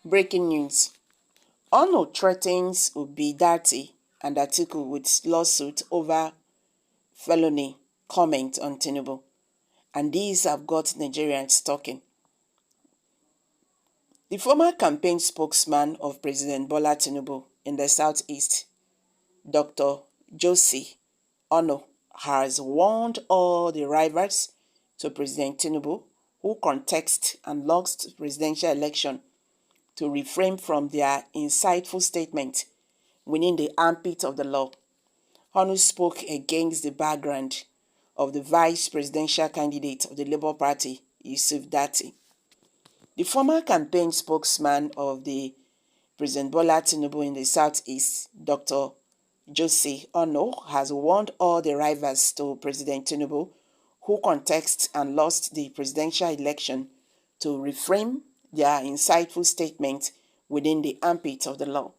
Breaking news. Ono threatens Obi, Datti and Atiku with lawsuit over felony comment on Tiunbu. And these have got Nigerians talking. The former campaign spokesman of President Bola Tiunbu in the Southeast, Dr. Josie Ono, has warned all the rivals to President Tiunbu who contest and lost the presidential election to refrain from their insightful statement within the armpit of the law. Onu spoke against the background of the vice presidential candidate of the Labour Party, Datti. The former campaign spokesman of the President Bola Tiunbu in the Southeast, Dr. Josie Ono, has warned all the rivals to President Tiunbu who contest and lost the presidential election to reframe their insightful statement within the armpit of the law.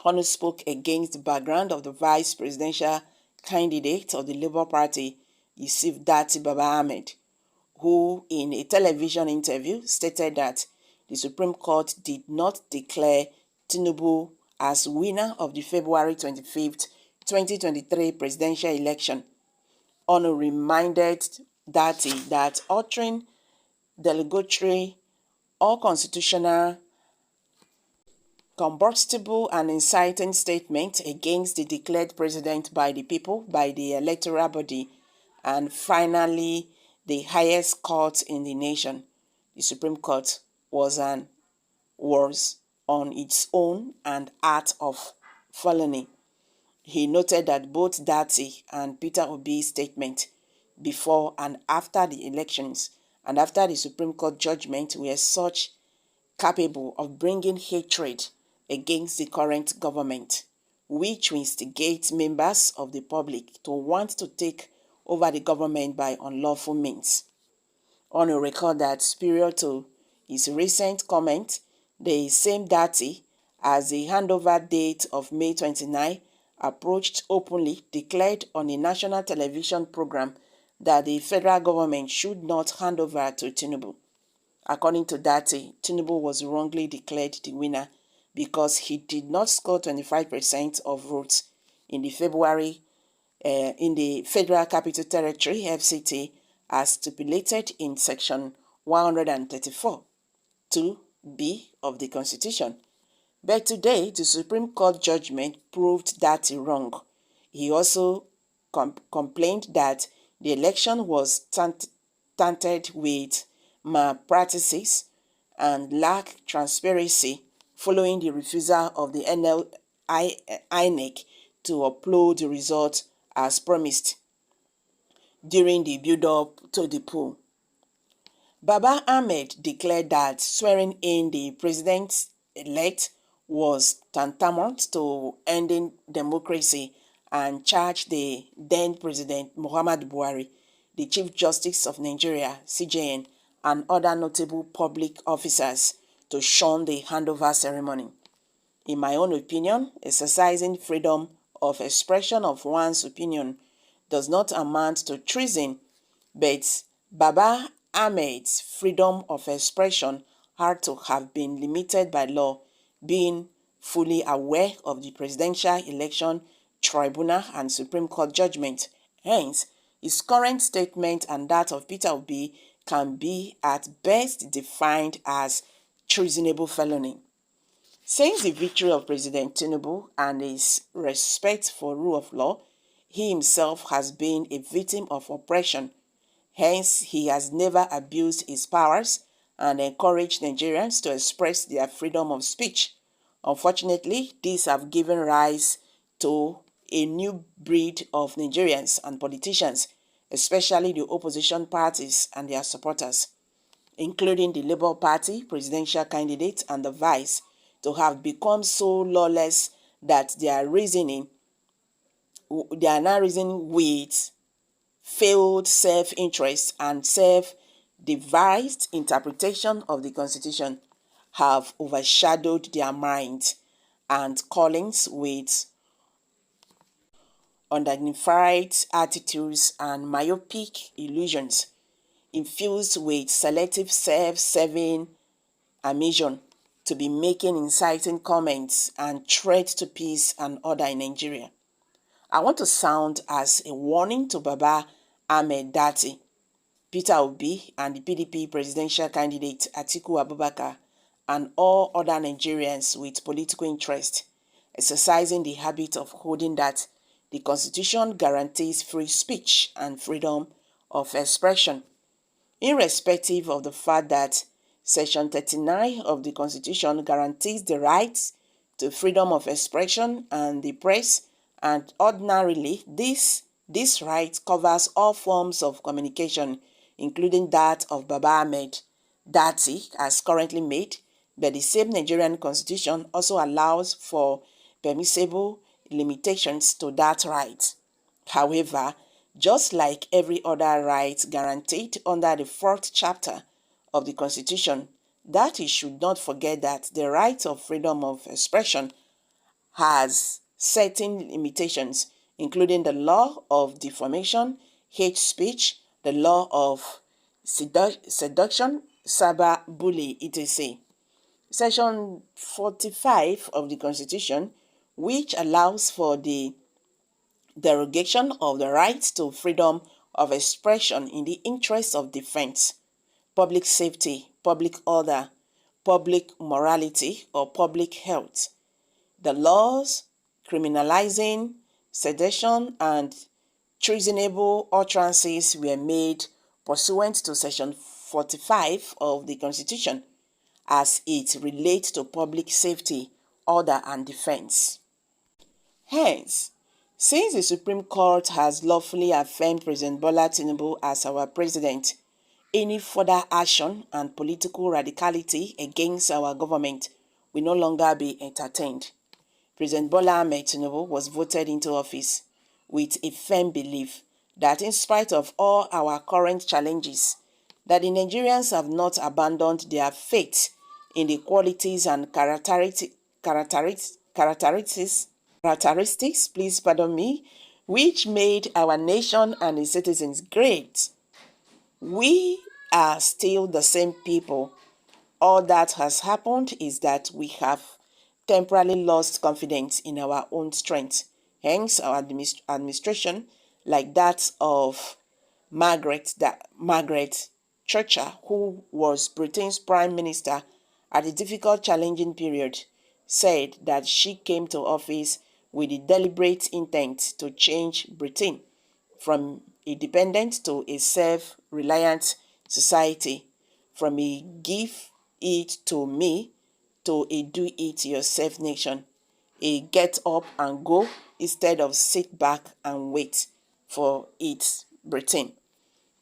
Onu spoke against the background of the vice presidential candidate of the Labour Party, Datti Baba Ahmed, who in a television interview stated that the Supreme Court did not declare Tiunbu as winner of the February 25th, 2023 presidential election. Onu reminded Datti that uttering derogatory or constitutional, combustible and inciting statement against the declared president by the people, by the electoral body, and finally the highest court in the nation, the Supreme Court, was on its own and act of felony. He noted that both Datti and Peter Obi's statement before and after the elections and after the Supreme Court judgment were such capable of bringing hatred against the current government, which will instigate members of the public to want to take over the government by unlawful means. On a record that, superior to his recent comment, the same Datti, as the handover date of May 29 approached, openly declared on a national television program that the federal government should not hand over to Tiunbu. According to Datti, Tiunbu was wrongly declared the winner because he did not score 25% of votes in the Federal Capital Territory (FCT) as stipulated in Section 134 2B of the Constitution. But today, the Supreme Court judgment proved Datti wrong. He also complained that the election was tainted with malpractices and lacked transparency following the refusal of the INEC to upload the results as promised during the build-up to the poll. Baba Ahmed declared that swearing in the president-elect was tantamount to ending democracy and charged the then President Muhammadu Buhari, the Chief Justice of Nigeria, CJN, and other notable public officers to shun the handover ceremony. In my own opinion, exercising freedom of expression of one's opinion does not amount to treason, but Baba Ahmed's freedom of expression had to have been limited by law, being fully aware of the Presidential Election Tribunal and Supreme Court judgment. Hence, his current statement and that of Peter Obi can be at best defined as treasonable felony. Since the victory of President Tiunbu and his respect for rule of law, he himself has been a victim of oppression. Hence, he has never abused his powers and encouraged Nigerians to express their freedom of speech. Unfortunately, these have given rise to a new breed of Nigerians and politicians, especially the opposition parties and their supporters, including the Labour Party presidential candidate and the vice, to have become so lawless that they are now reasoning with failed self-interest and self-devised interpretation of the Constitution have overshadowed their minds and callings with undignified attitudes and myopic illusions infused with selective self-serving ambition to be making inciting comments and threats to peace and order in Nigeria. I want to sound as a warning to Baba Ahmed Datti, Peter Obi, and the PDP presidential candidate Atiku Abubakar, and all other Nigerians with political interest, exercising the habit of holding that the Constitution guarantees free speech and freedom of expression, irrespective of the fact that Section 39 of the Constitution guarantees the rights to freedom of expression and the press, and ordinarily this right covers all forms of communication, including that of Baba Ahmed Datti as currently made, but the same Nigerian Constitution also allows for permissible limitations to that right. However, just like every other right guaranteed under the 4th chapter of the Constitution, that he should not forget that the right of freedom of expression has certain limitations, including the law of defamation, hate speech, the law of seduction, cyberbullying, etc. Section 45 of the Constitution, which allows for the derogation of the right to freedom of expression in the interest of defense, public safety, public order, public morality, or public health. The laws criminalizing sedition and treasonable utterances were made pursuant to Section 45 of the Constitution as it relates to public safety, order, and defense. Hence, since the Supreme Court has lawfully affirmed President Bola Tinubu as our president, any further action and political radicality against our government will no longer be entertained. President Bola Ahmed Tinubu was voted into office with a firm belief that in spite of all our current challenges, that the Nigerians have not abandoned their faith in the qualities and characteristics, which made our nation and its citizens great. We are still the same people. All that has happened is that we have temporarily lost confidence in our own strength. Hence, our administration, like that of Margaret Thatcher, who was Britain's prime minister at a difficult, challenging period, said that she came to office with the deliberate intent to change Britain from a dependent to a self-reliant society, from a give it to me to a do-it-yourself nation, a get up and go instead of sit back and wait for it Britain.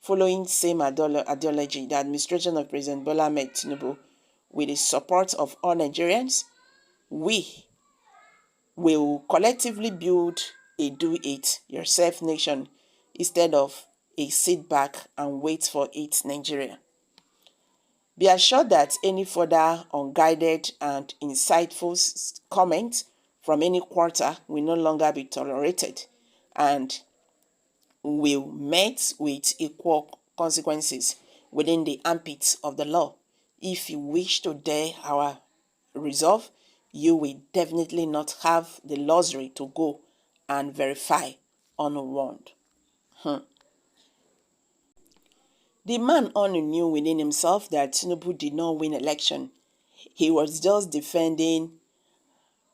Following same ideology, the administration of President Bola Ahmed Tinubu, with the support of all Nigerians, we will collectively build a do-it-yourself nation instead of a sit back and wait for it Nigeria. Be assured that any further unguided and insightful comment from any quarter will no longer be tolerated and will met with equal consequences within the ambit of the law. If you wish to dare our resolve, you will definitely not have the luxury to go and verify unwarned. The man only knew within himself that Tinubu did not win election. He was just defending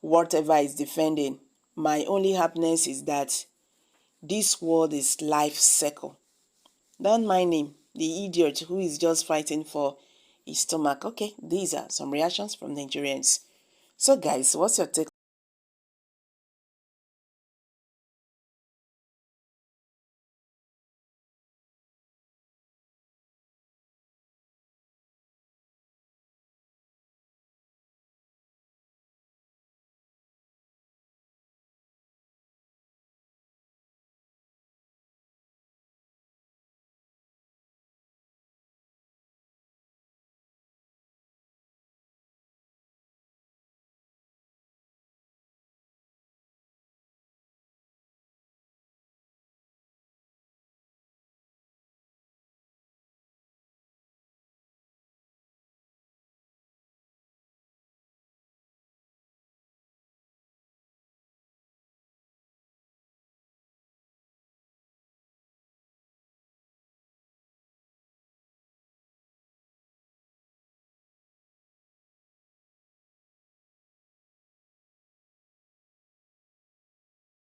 whatever is defending. My only happiness is that this world is life cycle. Don't mind him, the idiot who is just fighting for his stomach. Okay, these are some reactions from Nigerians. So guys, what's your take?